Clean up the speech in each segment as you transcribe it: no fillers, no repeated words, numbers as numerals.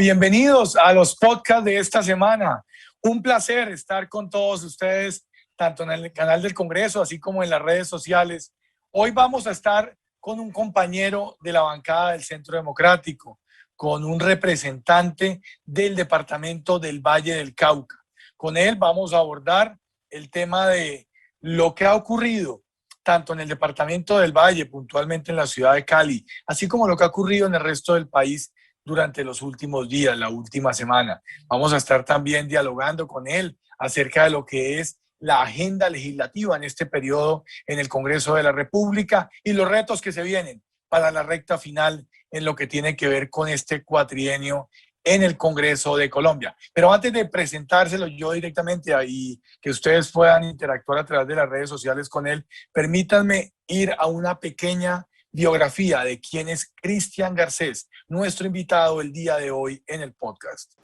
bienvenidos a los podcasts de esta semana. Un placer estar con todos ustedes, tanto en el canal del Congreso, así como en las redes sociales. Hoy vamos a estar con un compañero de la bancada del Centro Democrático, con un representante del departamento del Valle del Cauca. Con él vamos a abordar el tema de lo que ha ocurrido tanto en el departamento del Valle, puntualmente en la ciudad de Cali, así como lo que ha ocurrido en el resto del país durante los últimos días, la última semana. Vamos a estar también dialogando con él acerca de lo que es la agenda legislativa en este periodo en el Congreso de la República y los retos que se vienen para la recta final en lo que tiene que ver con este cuatrienio en el Congreso de Colombia. Pero antes de presentárselo yo directamente y que ustedes puedan interactuar a través de las redes sociales con él, permítanme ir a una pequeña biografía de quién es Cristian Garcés, nuestro invitado el día de hoy en el podcast.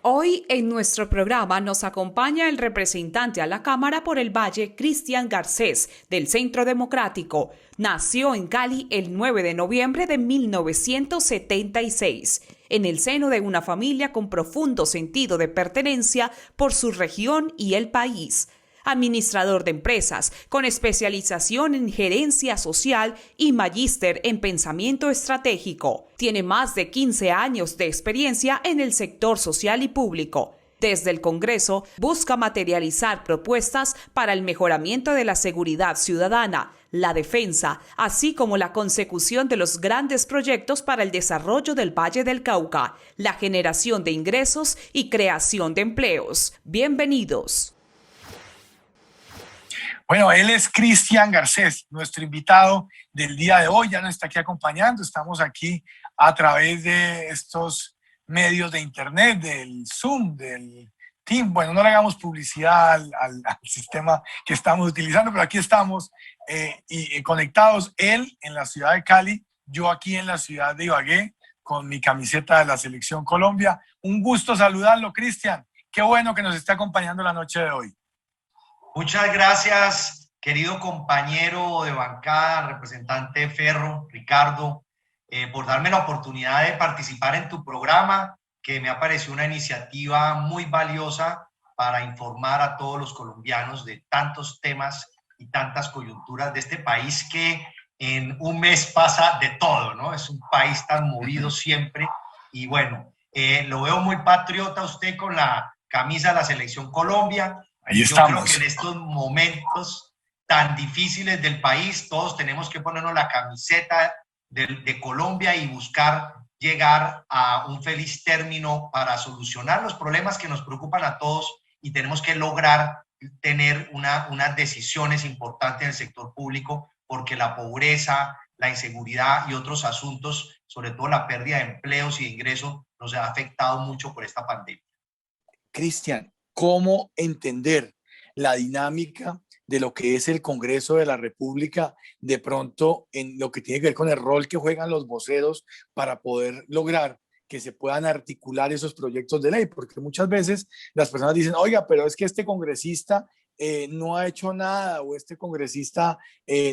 Hoy en nuestro programa nos acompaña el representante a la Cámara por el Valle, Cristian Garcés, del Centro Democrático. Nació en Cali el 9 de noviembre de 1976, en el seno de una familia con profundo sentido de pertenencia por su región y el país. Administrador de empresas, con especialización en gerencia social y magíster en pensamiento estratégico. Tiene más de 15 años de experiencia en el sector social y público. Desde el Congreso busca materializar propuestas para el mejoramiento de la seguridad ciudadana, la defensa, así como la consecución de los grandes proyectos para el desarrollo del Valle del Cauca, la generación de ingresos y creación de empleos. Bienvenidos. Bueno, él es Cristian Garcés, nuestro invitado del día de hoy. Ya nos está aquí acompañando. Estamos aquí a través de estos medios de internet, del Zoom, del Team. Bueno, no le hagamos publicidad al sistema que estamos utilizando, pero aquí estamos conectados. Él en la ciudad de Cali, yo aquí en la ciudad de Ibagué, con mi camiseta de la Selección Colombia. Un gusto saludarlo, Cristian. Qué bueno que nos esté acompañando la noche de hoy. Muchas gracias, querido compañero de bancada, representante Ferro, Ricardo, por darme la oportunidad de participar en tu programa, que me ha parecido una iniciativa muy valiosa para informar a todos los colombianos de tantos temas y tantas coyunturas de este país que en un mes pasa de todo, ¿no? Es un país tan movido siempre y bueno, lo veo muy patriota usted con la camisa de la Selección Colombia. Ahí estamos. Yo creo que en estos momentos tan difíciles del país, todos tenemos que ponernos la camiseta de Colombia y buscar llegar a un feliz término para solucionar los problemas que nos preocupan a todos y tenemos que lograr tener unas decisiones importantes en el sector público porque la pobreza, la inseguridad y otros asuntos, sobre todo la pérdida de empleos y de ingresos, nos ha afectado mucho por esta pandemia. Cristian, ¿cómo entender la dinámica de lo que es el Congreso de la República de pronto en lo que tiene que ver con el rol que juegan los voceros para poder lograr que se puedan articular esos proyectos de ley? Porque muchas veces las personas dicen, oiga, pero es que este congresista no ha hecho nada o este congresista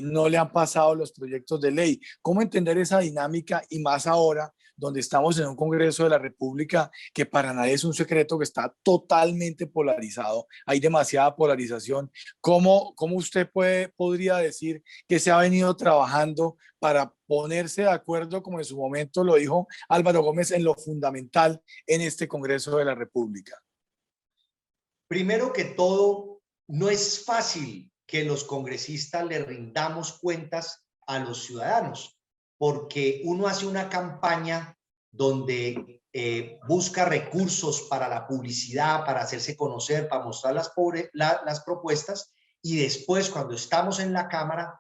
no le han pasado los proyectos de ley. ¿Cómo entender esa dinámica y más ahora donde estamos en un Congreso de la República que para nadie es un secreto que está totalmente polarizado? Hay demasiada polarización. ¿Cómo usted podría decir que se ha venido trabajando para ponerse de acuerdo, como en su momento lo dijo Álvaro Gómez, en lo fundamental en este Congreso de la República? Primero que todo, no es fácil que los congresistas le rindamos cuentas a los ciudadanos, porque uno hace una campaña donde busca recursos para la publicidad, para hacerse conocer, para mostrar las propuestas, y después cuando estamos en la Cámara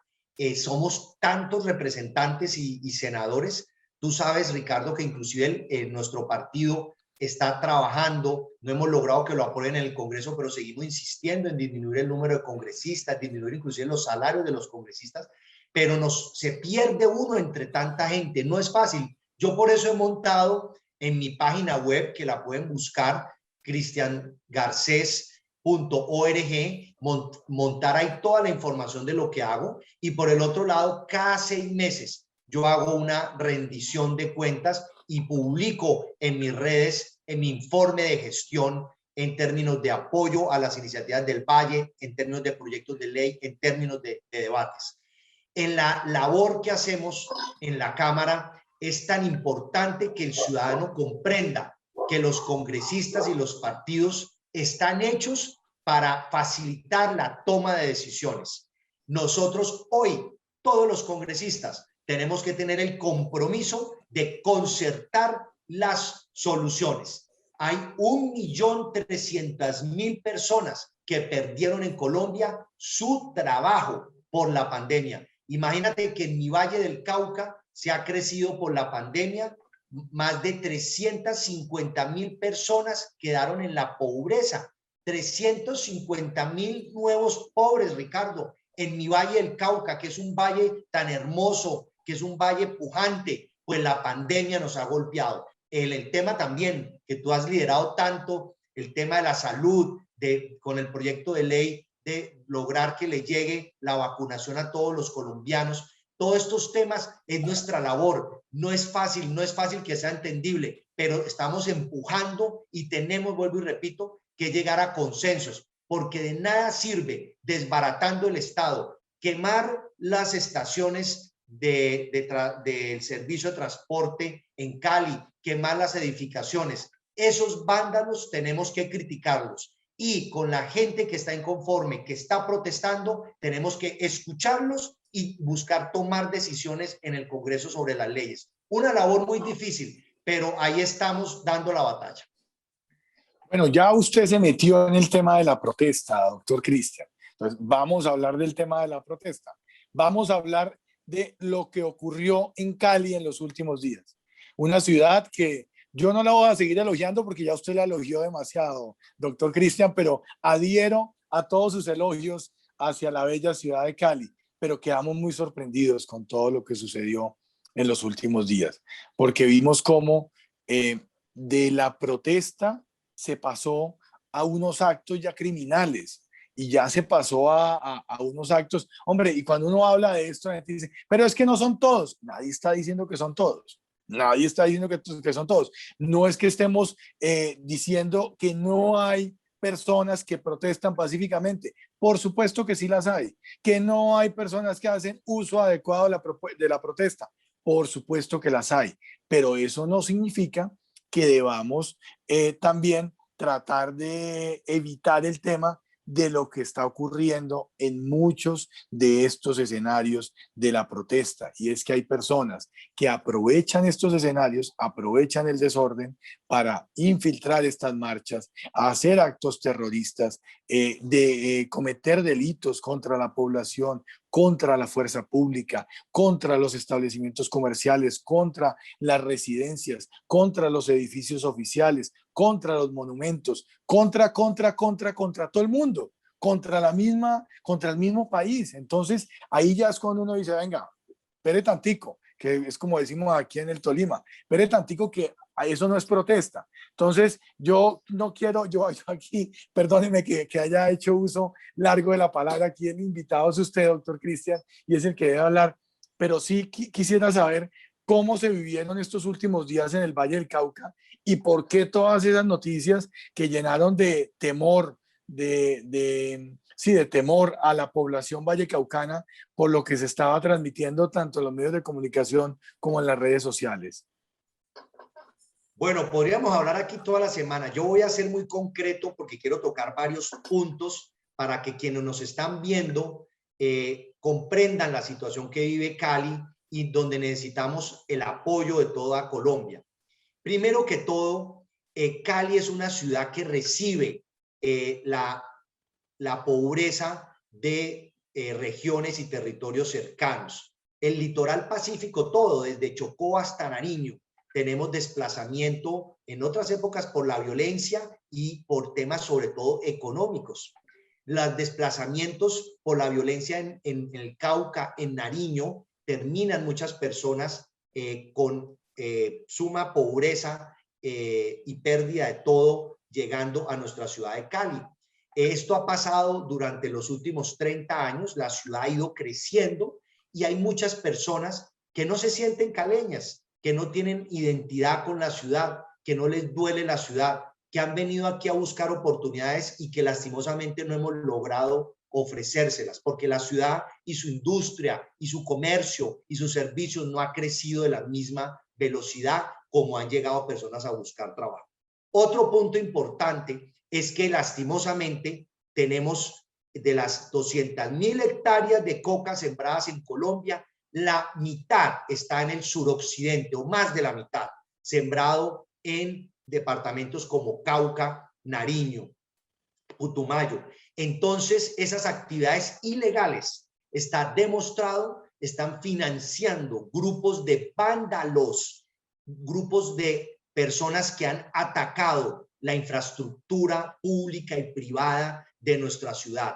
somos tantos representantes y senadores. Tú sabes, Ricardo, que inclusive nuestro partido está trabajando, no hemos logrado que lo aprueben en el Congreso, pero seguimos insistiendo en disminuir el número de congresistas, disminuir inclusive los salarios de los congresistas, pero se pierde uno entre tanta gente, no es fácil. Yo por eso he montado en mi página web, que la pueden buscar, cristiangarces.org, montar ahí toda la información de lo que hago, y por el otro lado, cada 6 meses yo hago una rendición de cuentas y publico en mis redes, en mi informe de gestión, en términos de apoyo a las iniciativas del Valle, en términos de proyectos de ley, en términos de debates. En la labor que hacemos en la Cámara es tan importante que el ciudadano comprenda que los congresistas y los partidos están hechos para facilitar la toma de decisiones. Nosotros hoy, todos los congresistas, tenemos que tener el compromiso de concertar las soluciones. Hay 1.300.000 personas que perdieron en Colombia su trabajo por la pandemia. Imagínate que en mi Valle del Cauca se ha crecido por la pandemia, más de 350.000 personas quedaron en la pobreza, 350.000 nuevos pobres, Ricardo, en mi Valle del Cauca, que es un valle tan hermoso, que es un valle pujante, pues la pandemia nos ha golpeado. El tema también que tú has liderado tanto, el tema de la salud, con el proyecto de ley de lograr que le llegue la vacunación a todos los colombianos. Todos estos temas es nuestra labor. No es fácil que sea entendible, pero estamos empujando y tenemos, vuelvo y repito, que llegar a consensos, porque de nada sirve, desbaratando el Estado, quemar las estaciones del servicio de transporte en Cali, quemar las edificaciones. Esos vándalos tenemos que criticarlos. Y con la gente que está inconforme, que está protestando, tenemos que escucharlos y buscar tomar decisiones en el Congreso sobre las leyes. Una labor muy difícil, pero ahí estamos dando la batalla. Bueno, ya usted se metió en el tema de la protesta, doctor Cristian. Entonces, vamos a hablar del tema de la protesta. Vamos a hablar de lo que ocurrió en Cali en los últimos días. Una ciudad que yo no la voy a seguir elogiando porque ya usted la elogió demasiado, doctor Cristian, pero adhiero a todos sus elogios hacia la bella ciudad de Cali, pero quedamos muy sorprendidos con todo lo que sucedió en los últimos días, porque vimos cómo de la protesta se pasó a unos actos ya criminales y ya se pasó a unos actos. Hombre, y cuando uno habla de esto, la gente dice, pero es que no son todos. Nadie está diciendo que son todos. Nadie está diciendo que son todos. No es que estemos diciendo que no hay personas que protestan pacíficamente. Por supuesto que sí las hay. Que no hay personas que hacen uso adecuado de la protesta. Por supuesto que las hay. Pero eso no significa que debamos también tratar de evitar el tema de lo que está ocurriendo en muchos de estos escenarios de la protesta. Y es que hay personas que aprovechan estos escenarios, aprovechan el desorden para infiltrar estas marchas, hacer actos terroristas, cometer delitos contra la población, contra la fuerza pública, contra los establecimientos comerciales, contra las residencias, contra los edificios oficiales, contra los monumentos, contra todo el mundo, contra el mismo país. Entonces, ahí ya es cuando uno dice, venga, espere tantico, que es como decimos aquí en el Tolima, espere tantico que eso no es protesta. Entonces, yo no quiero, yo aquí, perdóneme que haya hecho uso largo de la palabra, aquí el invitado es usted, doctor Cristian, y es el que debe hablar, pero sí quisiera saber cómo se vivieron estos últimos días en el Valle del Cauca y por qué todas esas noticias que llenaron de temor, de temor a la población vallecaucana por lo que se estaba transmitiendo tanto en los medios de comunicación como en las redes sociales. Bueno, podríamos hablar aquí toda la semana. Yo voy a ser muy concreto porque quiero tocar varios puntos para que quienes nos están viendo comprendan la situación que vive Cali y donde necesitamos el apoyo de toda Colombia. Primero que todo, Cali es una ciudad que recibe la pobreza de regiones y territorios cercanos. El litoral pacífico todo, desde Chocó hasta Nariño, tenemos desplazamiento en otras épocas por la violencia y por temas sobre todo económicos. Los desplazamientos por la violencia en el Cauca, en Nariño, terminan muchas personas con suma pobreza y pérdida de todo, llegando a nuestra ciudad de Cali. Esto ha pasado durante los últimos 30 años, la ciudad ha ido creciendo y hay muchas personas que no se sienten caleñas, que no tienen identidad con la ciudad, que no les duele la ciudad, que han venido aquí a buscar oportunidades y que lastimosamente no hemos logrado ofrecérselas, porque la ciudad y su industria y su comercio y sus servicios no ha crecido de la misma velocidad como han llegado personas a buscar trabajo. Otro punto importante es que lastimosamente tenemos de las 200.000 hectáreas de coca sembradas en Colombia, la mitad está en el suroccidente o más de la mitad, sembrado en departamentos como Cauca, Nariño, Putumayo. Entonces, esas actividades ilegales, está demostrado, están financiando grupos de vándalos, grupos de personas que han atacado la infraestructura pública y privada de nuestra ciudad.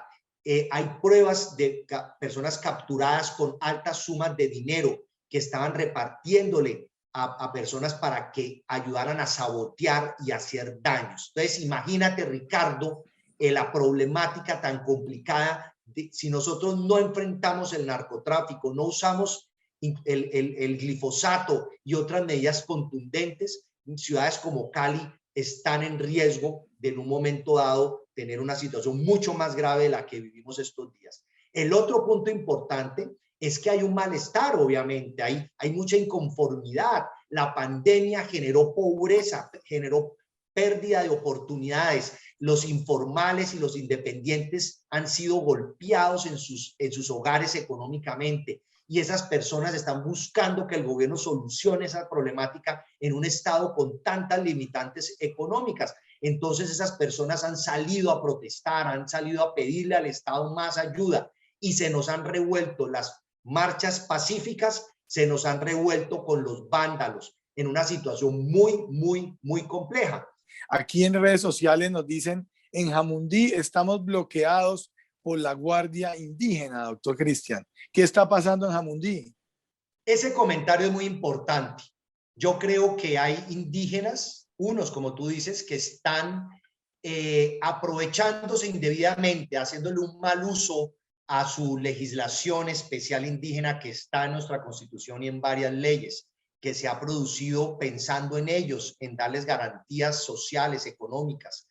Hay pruebas de personas capturadas con altas sumas de dinero que estaban repartiéndole a personas para que ayudaran a sabotear y hacer daños. Entonces, imagínate, Ricardo, la problemática tan complicada si nosotros no enfrentamos el narcotráfico, no usamos el glifosato y otras medidas contundentes, ciudades como Cali están en riesgo de en un momento dado tener una situación mucho más grave de la que vivimos estos días. El otro punto importante es que hay un malestar, obviamente, hay mucha inconformidad. La pandemia generó pobreza, generó pérdida de oportunidades. Los informales y los independientes han sido golpeados en sus hogares económicamente, y esas personas están buscando que el gobierno solucione esa problemática en un estado con tantas limitantes económicas. Entonces esas personas han salido a protestar, han salido a pedirle al Estado más ayuda, y se nos han revuelto las marchas pacíficas, se nos han revuelto con los vándalos en una situación muy compleja. Aquí en redes sociales nos dicen, en Jamundí estamos bloqueados por la Guardia Indígena, doctor Cristian. ¿Qué está pasando en Jamundí? Ese comentario es muy importante. Yo creo que hay indígenas, unos como tú dices, que están aprovechándose indebidamente, haciéndole un mal uso a su legislación especial indígena que está en nuestra Constitución y en varias leyes, que se ha producido pensando en ellos, en darles garantías sociales, económicas.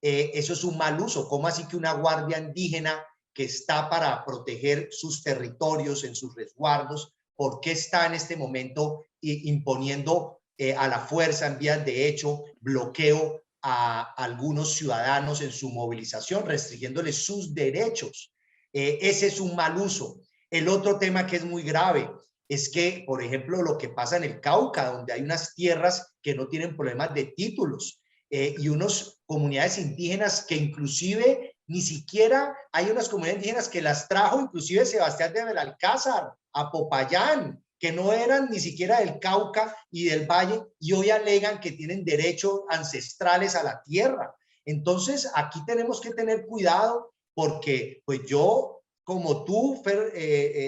Eso es un mal uso. ¿Cómo así que una guardia indígena que está para proteger sus territorios en sus resguardos, por qué está en este momento imponiendo a la fuerza, en vías de hecho, bloqueo a algunos ciudadanos en su movilización, restringiéndoles sus derechos? Ese es un mal uso. El otro tema que es muy grave es que, por ejemplo, lo que pasa en el Cauca, donde hay unas tierras que no tienen problemas de títulos, y unas comunidades indígenas que inclusive ni siquiera, hay unas comunidades indígenas que las trajo inclusive Sebastián de Belalcázar a Popayán, que no eran ni siquiera del Cauca y del Valle, y hoy alegan que tienen derechos ancestrales a la tierra. Entonces, aquí tenemos que tener cuidado, porque pues yo, como tú,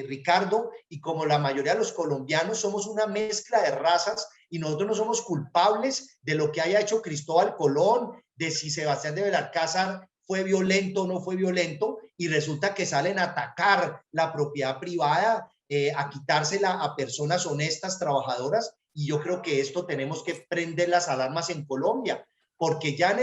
Ricardo, y como la mayoría de los colombianos, somos una mezcla de razas, y nosotros no somos culpables de lo que haya hecho Cristóbal Colón, de si Sebastián de Belalcázar fue violento o no fue violento, y resulta que salen a atacar la propiedad privada, a quitársela a personas honestas, trabajadoras. Y yo creo que esto tenemos que prender las alarmas en Colombia, porque ya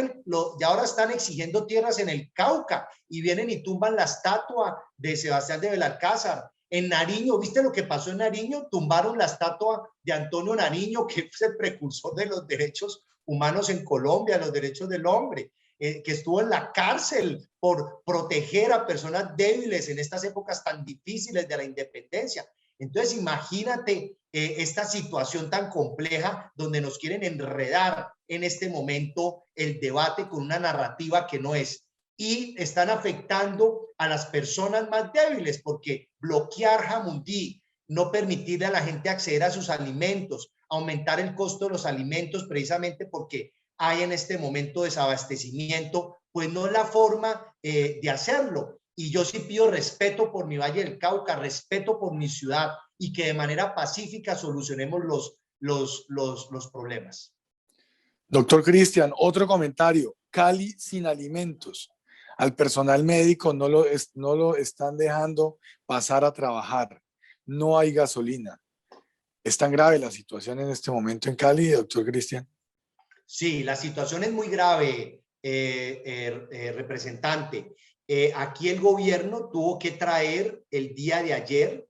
ahora están exigiendo tierras en el Cauca y vienen y tumban la estatua de Sebastián de Belalcázar. En Nariño, ¿viste lo que pasó en Nariño? Tumbaron la estatua de Antonio Nariño, que es el precursor de los derechos humanos en Colombia, los derechos del hombre, que estuvo en la cárcel por proteger a personas débiles en estas épocas tan difíciles de la independencia. Entonces, imagínate esta situación tan compleja donde nos quieren enredar en este momento el debate con una narrativa que no es. Y están afectando a las personas más débiles, porque bloquear Jamundí, no permitirle a la gente acceder a sus alimentos, aumentar el costo de los alimentos precisamente porque hay en este momento desabastecimiento, pues no es la forma de hacerlo. Y yo sí pido respeto por mi Valle del Cauca, respeto por mi ciudad, y que de manera pacífica solucionemos los problemas. Doctor Cristian, otro comentario. Cali sin alimentos. Al personal médico no lo están dejando pasar a trabajar. No hay gasolina. ¿Es tan grave la situación en este momento en Cali, doctor Cristian? Sí, la situación es muy grave, representante. Aquí el gobierno tuvo que traer el día de ayer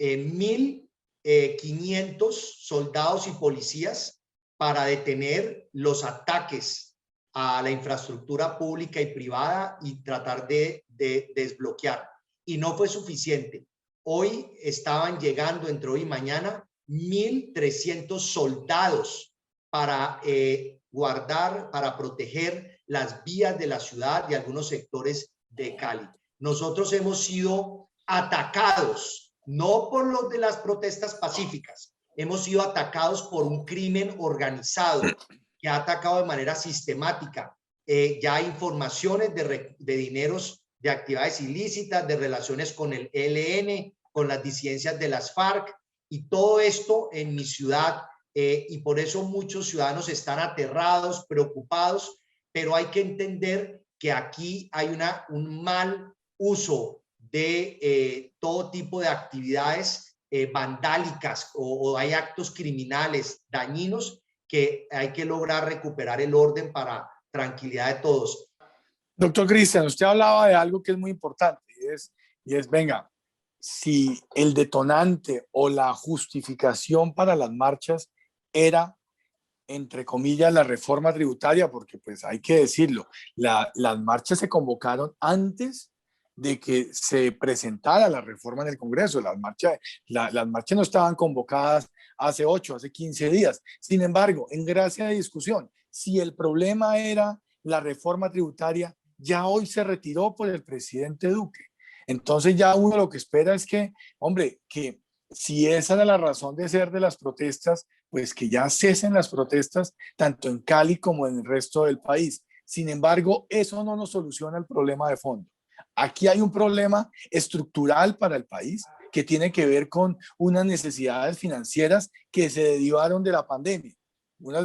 1.500 soldados y policías para detener los ataques a la infraestructura pública y privada y tratar de desbloquear. Y no fue suficiente. Hoy estaban llegando, entre hoy y mañana, 1.300 soldados para guardar, para proteger las vías de la ciudad y algunos sectores de Cali. Nosotros hemos sido atacados, no por los de las protestas pacíficas, hemos sido atacados por un crimen organizado que ha atacado de manera sistemática. Ya hay informaciones de dineros de actividades ilícitas, de relaciones con el ELN, con las disidencias de las FARC, y todo esto en mi ciudad, y por eso muchos ciudadanos están aterrados, preocupados, pero hay que entender que aquí hay un mal uso de todo tipo de actividades vandálicas o hay actos criminales dañinos que hay que lograr recuperar el orden para tranquilidad de todos. Doctor Cristian, usted hablaba de algo que es muy importante venga, si el detonante o la justificación para las marchas era, entre comillas, la reforma tributaria, porque pues hay que decirlo, las marchas se convocaron antes de que se presentara la reforma en el Congreso. Las marchas no estaban convocadas hace 8, hace 15 días. Sin embargo, en gracia de discusión, si el problema era la reforma tributaria, ya hoy se retiró por el presidente Duque. Entonces ya uno lo que espera es que, hombre, que si esa era la razón de ser de las protestas, pues que ya cesen las protestas tanto en Cali como en el resto del país. Sin embargo, eso no nos soluciona el problema de fondo. Aquí hay un problema estructural para el país que tiene que ver con unas necesidades financieras que se derivaron de la pandemia, unas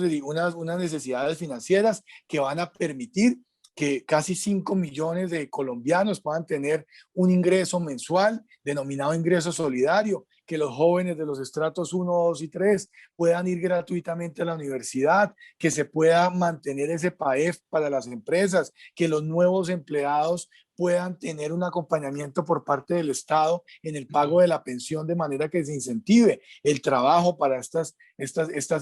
necesidades financieras que van a permitir que casi 5 millones de colombianos puedan tener un ingreso mensual denominado ingreso solidario, que los jóvenes de los estratos 1, 2 y 3 puedan ir gratuitamente a la universidad, que se pueda mantener ese PAEF para las empresas, que los nuevos empleados puedan tener un acompañamiento por parte del Estado en el pago de la pensión, de manera que se incentive el trabajo para estas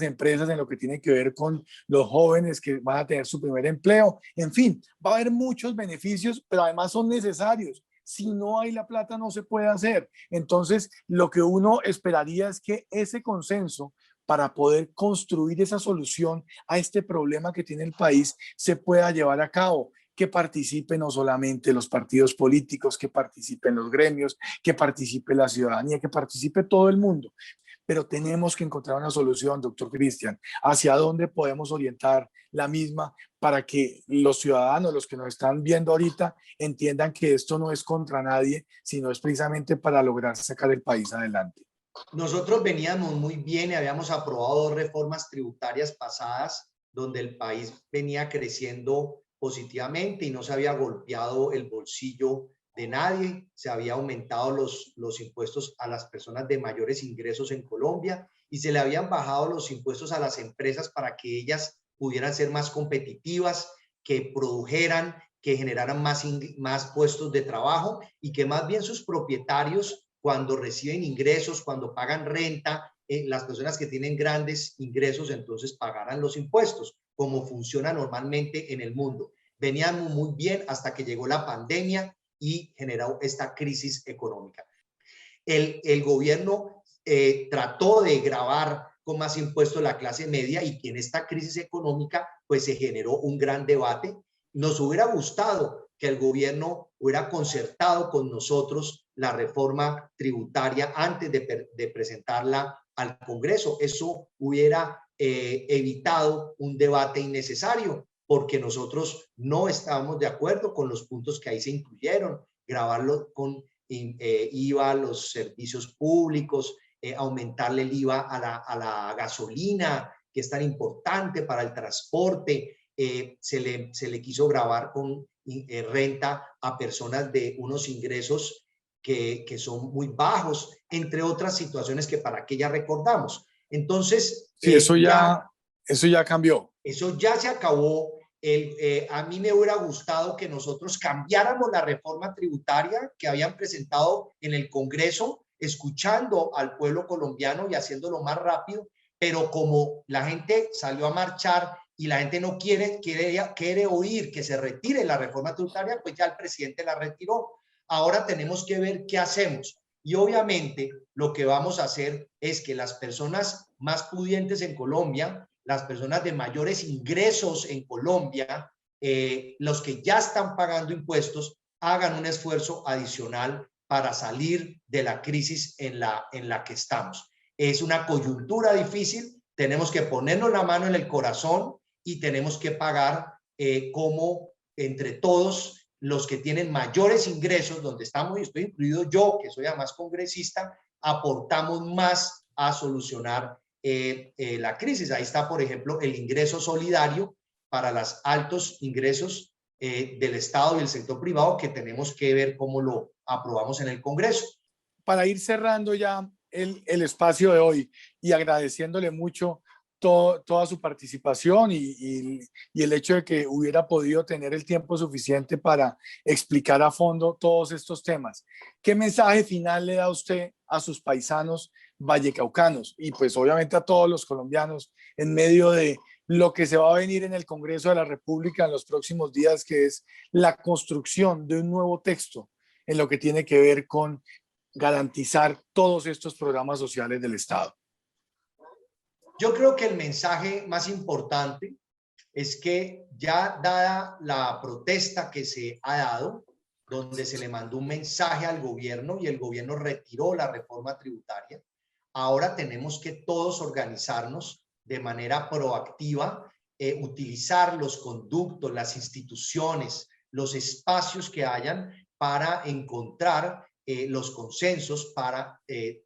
empresas en lo que tiene que ver con los jóvenes que van a tener su primer empleo. En fin, va a haber muchos beneficios, pero además son necesarios. Si no hay la plata, no se puede hacer. Entonces, lo que uno esperaría es que ese consenso para poder construir esa solución a este problema que tiene el país se pueda llevar a cabo, que participen no solamente los partidos políticos, que participen los gremios, que participe la ciudadanía, que participe todo el mundo. Pero tenemos que encontrar una solución, doctor Cristian, hacia dónde podemos orientar la misma para que los ciudadanos, los que nos están viendo ahorita, entiendan que esto no es contra nadie, sino es precisamente para lograr sacar el país adelante. Nosotros veníamos muy bien y habíamos aprobado 2 reformas tributarias pasadas donde el país venía creciendo positivamente y no se había golpeado el bolsillo de nadie, se había aumentado los impuestos a las personas de mayores ingresos en Colombia y se le habían bajado los impuestos a las empresas para que ellas pudieran ser más competitivas, que produjeran, que generaran más puestos de trabajo y que más bien sus propietarios, cuando reciben ingresos, cuando pagan renta, las personas que tienen grandes ingresos entonces pagaran los impuestos, como funciona normalmente en el mundo. Veníamos muy bien hasta que llegó la pandemia y generó esta crisis económica. El gobierno trató de gravar con más impuestos la clase media y que en esta crisis económica pues se generó un gran debate. Nos hubiera gustado que el gobierno hubiera concertado con nosotros la reforma tributaria antes de presentarla al Congreso. Eso hubiera evitado un debate innecesario, porque nosotros no estábamos de acuerdo con los puntos que ahí se incluyeron, grabarlo con IVA a los servicios públicos, aumentarle el IVA a la gasolina, que es tan importante para el transporte. Se le quiso grabar con renta a personas de unos ingresos que son muy bajos, entre otras situaciones que para qué ya recordamos. Entonces, Sí, eso ya cambió. eso ya se acabó. A mí me hubiera gustado que nosotros cambiáramos la reforma tributaria que habían presentado en el Congreso, escuchando al pueblo colombiano y haciéndolo más rápido, pero como la gente salió a marchar y la gente no quiere oír que se retire la reforma tributaria, pues ya el presidente la retiró. Ahora tenemos que ver qué hacemos. Y obviamente lo que vamos a hacer es que las personas más pudientes en Colombia, las personas de mayores ingresos en Colombia, los que ya están pagando impuestos, hagan un esfuerzo adicional para salir de la crisis en la que estamos. Es una coyuntura difícil, tenemos que ponernos la mano en el corazón y tenemos que pagar como entre todos los que tienen mayores ingresos, donde estamos, y estoy incluido yo, que soy además congresista, aportamos más a solucionar la crisis. Ahí está, por ejemplo, el ingreso solidario para los altos ingresos del Estado y el sector privado, que tenemos que ver cómo lo aprobamos en el Congreso. Para ir cerrando ya el espacio de hoy y agradeciéndole mucho toda su participación y el hecho de que hubiera podido tener el tiempo suficiente para explicar a fondo todos estos temas. ¿Qué mensaje final le da usted a sus paisanos vallecaucanos y pues obviamente a todos los colombianos en medio de lo que se va a venir en el Congreso de la República en los próximos días, que es la construcción de un nuevo texto en lo que tiene que ver con garantizar todos estos programas sociales del Estado? Yo creo que el mensaje más importante es que ya dada la protesta que se ha dado, donde se le mandó un mensaje al gobierno y el gobierno retiró la reforma tributaria, ahora tenemos que todos organizarnos de manera proactiva, utilizar los conductos, las instituciones, los espacios que hayan para encontrar los consensos para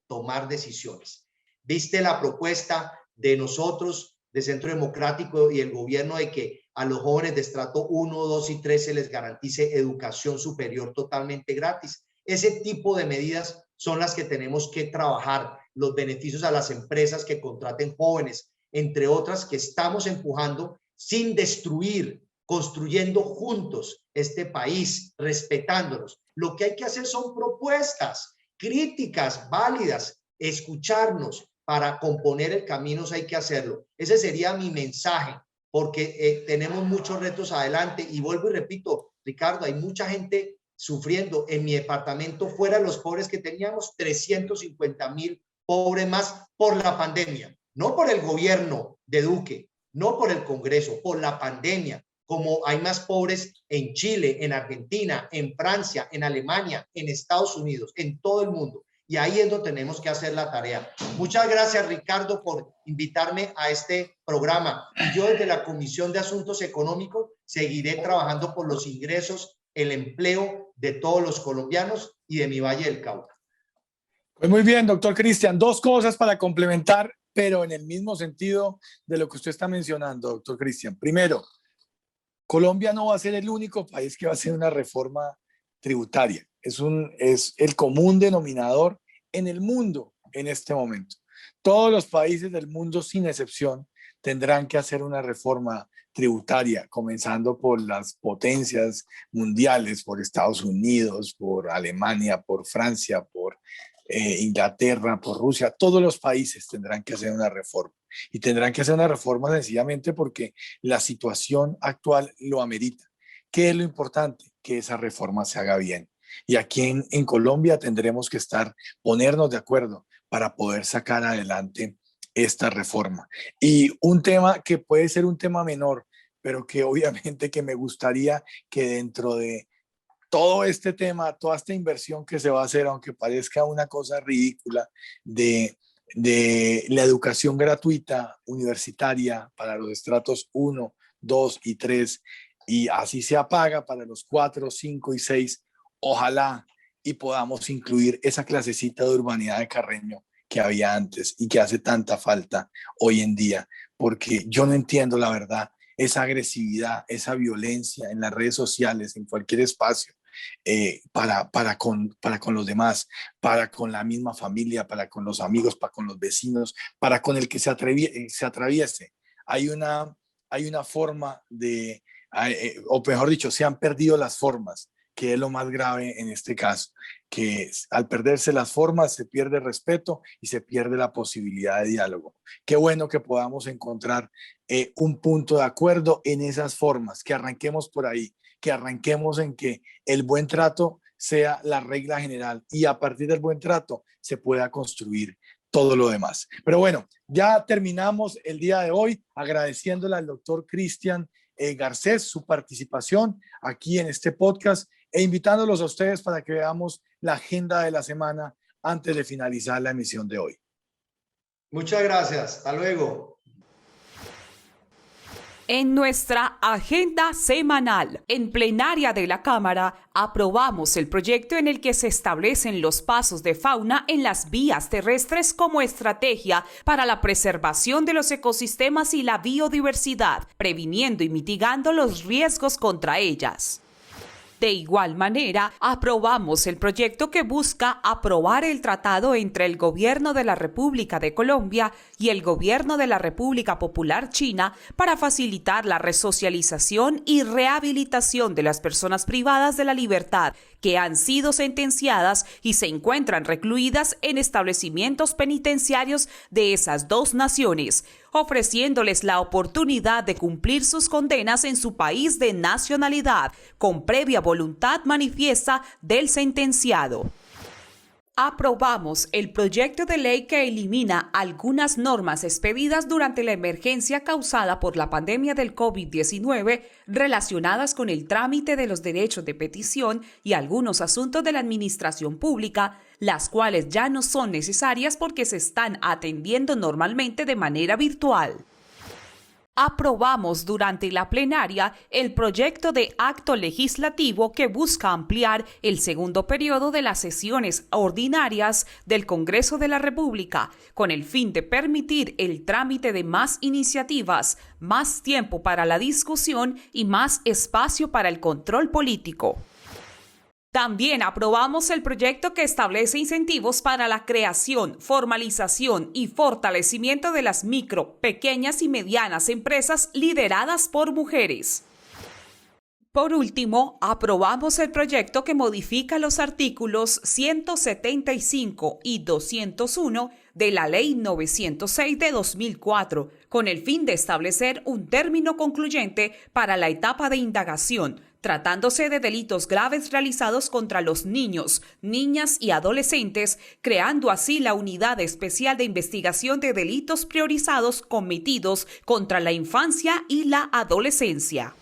tomar decisiones. ¿Viste la propuesta de nosotros, de Centro Democrático y el gobierno, de que a los jóvenes de estrato 1, 2 y 3 se les garantice educación superior totalmente gratis? Ese tipo de medidas son las que tenemos que trabajar, los beneficios a las empresas que contraten jóvenes, entre otras que estamos empujando sin destruir, construyendo juntos este país, respetándonos. Lo que hay que hacer son propuestas, críticas válidas, escucharnos. Para componer el camino hay que hacerlo. Ese sería mi mensaje, porque tenemos muchos retos adelante. Y vuelvo y repito, Ricardo, hay mucha gente sufriendo. En mi departamento, fuera de los pobres que teníamos, 350,000 pobres más por la pandemia. No por el gobierno de Duque, no por el Congreso, por la pandemia. Como hay más pobres en Chile, en Argentina, en Francia, en Alemania, en Estados Unidos, en todo el mundo. Y ahí es donde tenemos que hacer la tarea. Muchas gracias, Ricardo, por invitarme a este programa. Y yo desde la Comisión de Asuntos Económicos seguiré trabajando por los ingresos, el empleo de todos los colombianos y de mi Valle del Cauca. Pues muy bien, doctor Cristian. Dos cosas para complementar, pero en el mismo sentido de lo que usted está mencionando, doctor Cristian. Primero, Colombia no va a ser el único país que va a hacer una reforma tributaria. Es el común denominador en el mundo en este momento. Todos los países del mundo, sin excepción, tendrán que hacer una reforma tributaria, comenzando por las potencias mundiales, por Estados Unidos, por Alemania, por Francia, por Inglaterra, por Rusia. Todos los países tendrán que hacer una reforma. Y tendrán que hacer una reforma sencillamente porque la situación actual lo amerita. ¿Qué es lo importante? Que esa reforma se haga bien. Y aquí en Colombia tendremos que ponernos de acuerdo para poder sacar adelante esta reforma. Y un tema que puede ser un tema menor, pero que obviamente que me gustaría que dentro de todo este tema, toda esta inversión que se va a hacer, aunque parezca una cosa ridícula, de la educación gratuita universitaria para los estratos 1, 2 y 3, y así se apaga para los 4, 5 y 6, ojalá y podamos incluir esa clasecita de urbanidad de Carreño que había antes y que hace tanta falta hoy en día, porque yo no entiendo la verdad, esa agresividad, esa violencia en las redes sociales, en cualquier espacio, para con los demás, para con la misma familia, para con los amigos, para con los vecinos, para con el que se atraviese. Hay una forma o mejor dicho, se han perdido las formas, que es lo más grave en este caso, que al perderse las formas se pierde el respeto y se pierde la posibilidad de diálogo. Qué bueno que podamos encontrar un punto de acuerdo en esas formas, que arranquemos por ahí, que arranquemos en que el buen trato sea la regla general y a partir del buen trato se pueda construir todo lo demás. Pero bueno, ya terminamos el día de hoy agradeciéndole al doctor Cristian Garcés su participación aquí en este podcast e invitándolos a ustedes para que veamos la agenda de la semana antes de finalizar la emisión de hoy. Muchas gracias. Hasta luego. En nuestra agenda semanal, en plenaria de la Cámara, aprobamos el proyecto en el que se establecen los pasos de fauna en las vías terrestres como estrategia para la preservación de los ecosistemas y la biodiversidad, previniendo y mitigando los riesgos contra ellas. De igual manera, aprobamos el proyecto que busca aprobar el tratado entre el Gobierno de la República de Colombia y el Gobierno de la República Popular China para facilitar la resocialización y rehabilitación de las personas privadas de la libertad que han sido sentenciadas y se encuentran recluidas en establecimientos penitenciarios de esas dos naciones, ofreciéndoles la oportunidad de cumplir sus condenas en su país de nacionalidad, con previa voluntad manifiesta del sentenciado. Aprobamos el proyecto de ley que elimina algunas normas expedidas durante la emergencia causada por la pandemia del COVID-19 relacionadas con el trámite de los derechos de petición y algunos asuntos de la administración pública, las cuales ya no son necesarias porque se están atendiendo normalmente de manera virtual. Aprobamos durante la plenaria el proyecto de acto legislativo que busca ampliar el segundo periodo de las sesiones ordinarias del Congreso de la República, con el fin de permitir el trámite de más iniciativas, más tiempo para la discusión y más espacio para el control político. También aprobamos el proyecto que establece incentivos para la creación, formalización y fortalecimiento de las micro, pequeñas y medianas empresas lideradas por mujeres. Por último, aprobamos el proyecto que modifica los artículos 175 y 201 de la Ley 906 de 2004, con el fin de establecer un término concluyente para la etapa de indagación, tratándose de delitos graves realizados contra los niños, niñas y adolescentes, creando así la Unidad Especial de Investigación de Delitos Priorizados cometidos contra la infancia y la adolescencia.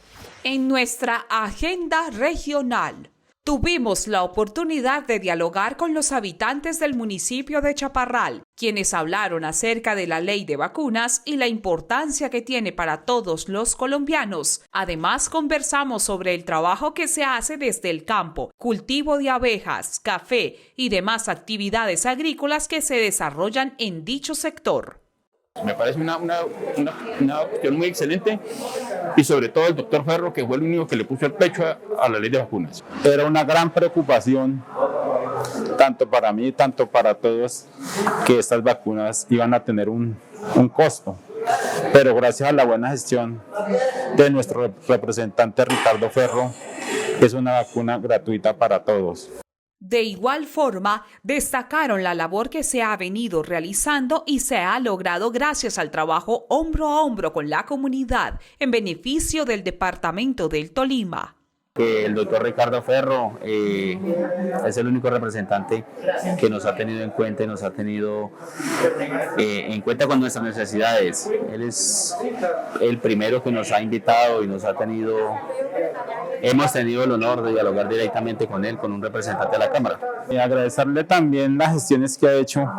En nuestra agenda regional, tuvimos la oportunidad de dialogar con los habitantes del municipio de Chaparral, quienes hablaron acerca de la ley de vacunas y la importancia que tiene para todos los colombianos. Además, conversamos sobre el trabajo que se hace desde el campo, cultivo de abejas, café y demás actividades agrícolas que se desarrollan en dicho sector. Me parece una cuestión muy excelente y sobre todo el doctor Ferro, que fue el único que le puso el pecho a la ley de vacunas. Era una gran preocupación, tanto para mí, tanto para todos, que estas vacunas iban a tener un costo. Pero gracias a la buena gestión de nuestro representante Ricardo Ferro, es una vacuna gratuita para todos. De igual forma, destacaron la labor que se ha venido realizando y se ha logrado gracias al trabajo hombro a hombro con la comunidad en beneficio del departamento del Tolima. El doctor Ricardo Ferro es el único representante que nos ha tenido en cuenta y nos ha tenido en cuenta con nuestras necesidades. Él es el primero que nos ha invitado y hemos tenido el honor de dialogar directamente con él, con un representante de la Cámara. Y agradecerle también las gestiones que ha hecho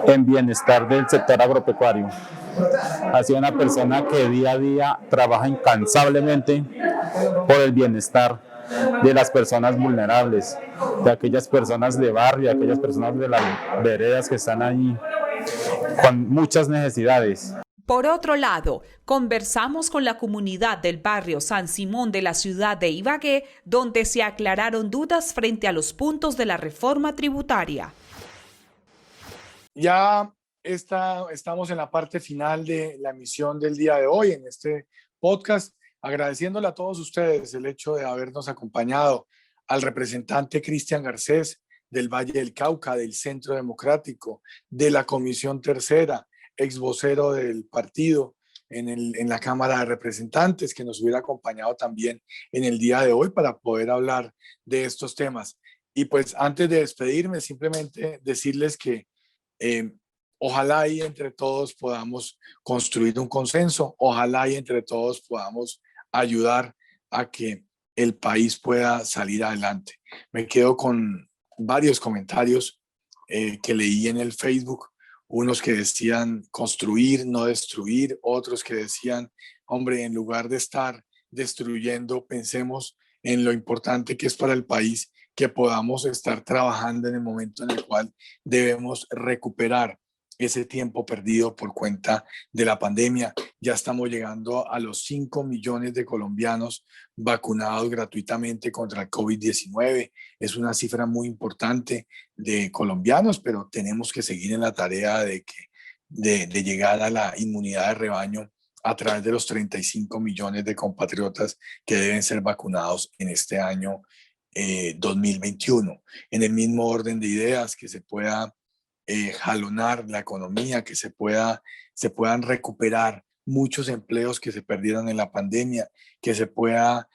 en bienestar del sector agropecuario. Ha sido una persona que día a día trabaja incansablemente por el bienestar de las personas vulnerables, de aquellas personas de barrio, de aquellas personas de las veredas que están ahí con muchas necesidades. Por otro lado, conversamos con la comunidad del barrio San Simón de la ciudad de Ibagué, donde se aclararon dudas frente a los puntos de la reforma tributaria. Ya estamos en la parte final de la emisión del día de hoy en este podcast, agradeciéndole a todos ustedes el hecho de habernos acompañado, al representante Cristian Garcés del Valle del Cauca, del Centro Democrático, de la Comisión Tercera, ex vocero del partido en la Cámara de Representantes, que nos hubiera acompañado también en el día de hoy para poder hablar de estos temas. Y pues antes de despedirme, simplemente decirles que ojalá y entre todos podamos construir un consenso, ojalá y entre todos podamos ayudar a que el país pueda salir adelante. Me quedo con varios comentarios que leí en el Facebook, unos que decían construir, no destruir, otros que decían, hombre, en lugar de estar destruyendo, pensemos en lo importante que es para el país que podamos estar trabajando en el momento en el cual debemos recuperar ese tiempo perdido por cuenta de la pandemia. Ya estamos llegando a los 5 millones de colombianos vacunados gratuitamente contra el COVID-19. Es una cifra muy importante de colombianos, pero tenemos que seguir en la tarea de llegar a la inmunidad de rebaño a través de los 35 millones de compatriotas que deben ser vacunados en este año 2021. En el mismo orden de ideas, que se pueda jalonar la economía, que se puedan recuperar muchos empleos que se perdieron en la pandemia, que se pueda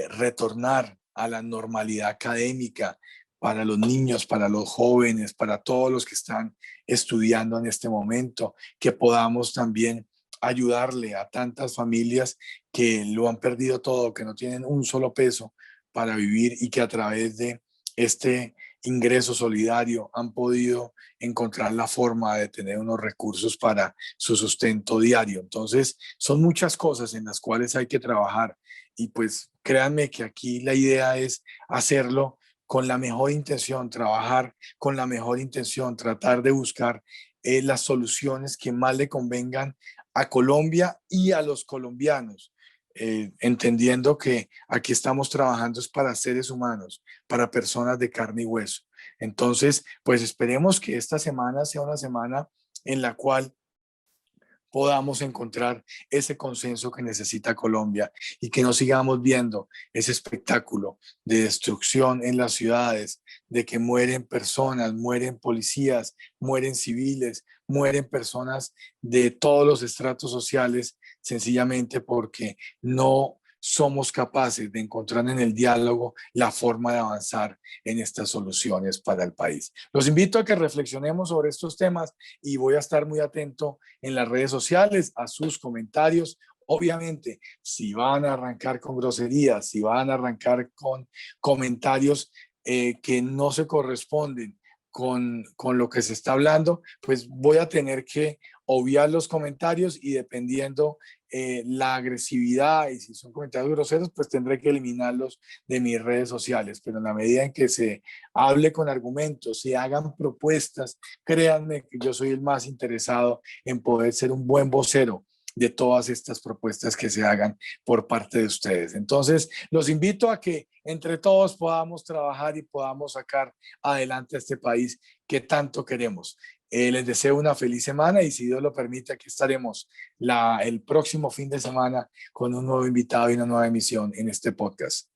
retornar a la normalidad académica para los niños, para los jóvenes, para todos los que están estudiando en este momento, que podamos también ayudarle a tantas familias que lo han perdido todo, que no tienen un solo peso para vivir y que a través de este ingreso solidario han podido encontrar la forma de tener unos recursos para su sustento diario. Entonces, son muchas cosas en las cuales hay que trabajar y pues créanme que aquí la idea es hacerlo con la mejor intención, trabajar con la mejor intención, tratar de buscar las soluciones que más le convengan a Colombia y a los colombianos. Entendiendo que aquí estamos trabajando es para seres humanos, para personas de carne y hueso. Entonces, pues esperemos que esta semana sea una semana en la cual podamos encontrar ese consenso que necesita Colombia y que no sigamos viendo ese espectáculo de destrucción en las ciudades, de que mueren personas, mueren policías, mueren civiles, mueren personas de todos los estratos sociales, sencillamente porque no somos capaces de encontrar en el diálogo la forma de avanzar en estas soluciones para el país. Los invito a que reflexionemos sobre estos temas y voy a estar muy atento en las redes sociales a sus comentarios. Obviamente, si van a arrancar con groserías, si van a arrancar con comentarios que no se corresponden con lo que se está hablando, pues voy a tener que obviar los comentarios y dependiendo la agresividad y si son comentarios groseros, pues tendré que eliminarlos de mis redes sociales. Pero en la medida en que se hable con argumentos, se hagan propuestas, créanme que yo soy el más interesado en poder ser un buen vocero de todas estas propuestas que se hagan por parte de ustedes. Entonces, los invito a que entre todos podamos trabajar y podamos sacar adelante a este país que tanto queremos. Les deseo una feliz semana y si Dios lo permite, aquí estaremos el próximo fin de semana con un nuevo invitado y una nueva emisión en este podcast.